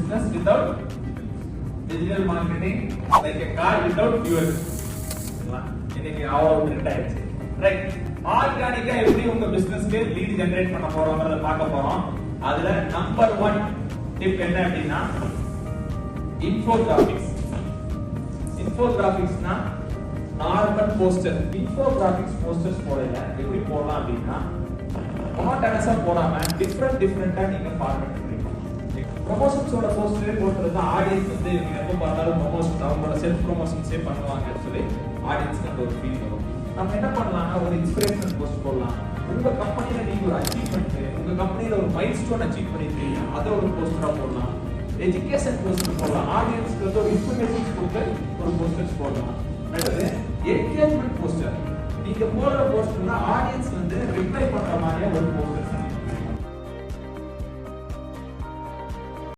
business without digital marketing, like a car without fuel. இன்னைக்கு அவ்வளவு trend ஆயிடுச்சு. Right, ஆர்கானிக்கா எப்படி உங்க பிசினஸ்க்கு லீட் ஜெனரேட் பண்ண போறோம்ன்றத பார்க்க போறோம். அதுல நம்பர் 1 டிப் என்ன அப்படின்னா இன்ஃபோகிராபிக்ஸ். இன்ஃபோகிராபிக்ஸ்னா நார்மல் போஸ்டர். இன்ஃபோகிராபிக்ஸ் போஸ்டர்ஸ் போடல எப்படி போடலாம் அப்படின்னா மோனோட்டனஸா போடாம டிஃபரெண்டா நீங்க ஃபார்மேட் பண்ணிக்கலாம். ப்ரமோஷன்ஸோட போஸ்டரே போடுறது ஆடியன்ஸ் வந்து நீங்க எப்ப பார்த்தாலும் ப்ரமோஷன் அவங்களோட செல்ஃப் ப்ரமோஷன்ஸே பண்ணுவாங்கன்னு சொல்லி ஆடியன்ஸ்க்கு அந்த ஒரு ஃபீல் வரும். நம்ம என்ன பண்ணலாம்னா ஒரு இன்ஸ்பிரேஷனல் போஸ்ட் போடலாம். உங்க கம்பெனில நீங்க ஒரு அச்சீவ்மெண்ட், உங்க கம்பெனில ஒரு மைல்ஸ்டோன் அச்சீவ் பண்ணிருக்கீங்க, அதை ஒரு போஸ்டரா போடலாம். எஜுகேஷன் போஸ்டர் போடலாம். ஆடியன்ஸ்க்கு வந்து ஒரு இன்ஃபர்மேஷன் கொடுத்து ஒரு போஸ்டர்ஸ் போடலாம். அடுத்து என்கேஜ்மெண்ட் போஸ்டர். நீங்க போடுற போஸ்டர்னா ஆடியன்ஸ் வந்து ரிப்ளை பண்ற மாதிரியே ஒரு போஸ்டர்